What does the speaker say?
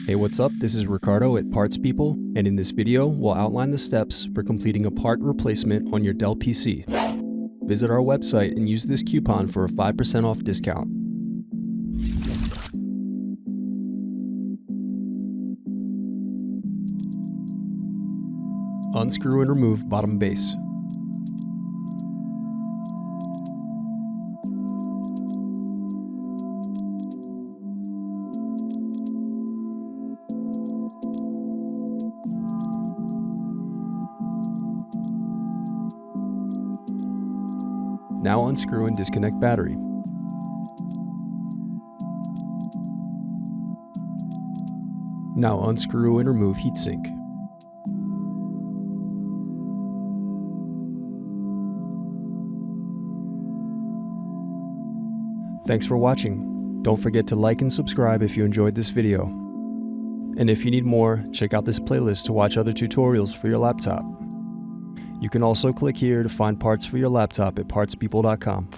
Hey, what's up? This is Ricardo at Parts People, and in this video, we'll outline the steps for completing a part replacement on your Dell PC. Visit our website and use this coupon for a 5% off discount. Unscrew and remove bottom base. Now unscrew and disconnect battery. Now unscrew and remove heatsink. Thanks for watching. Don't forget to like and subscribe if you enjoyed this video. And if you need more, check out this playlist to watch other tutorials for your laptop. You can also click here to find parts for your laptop at partspeople.com.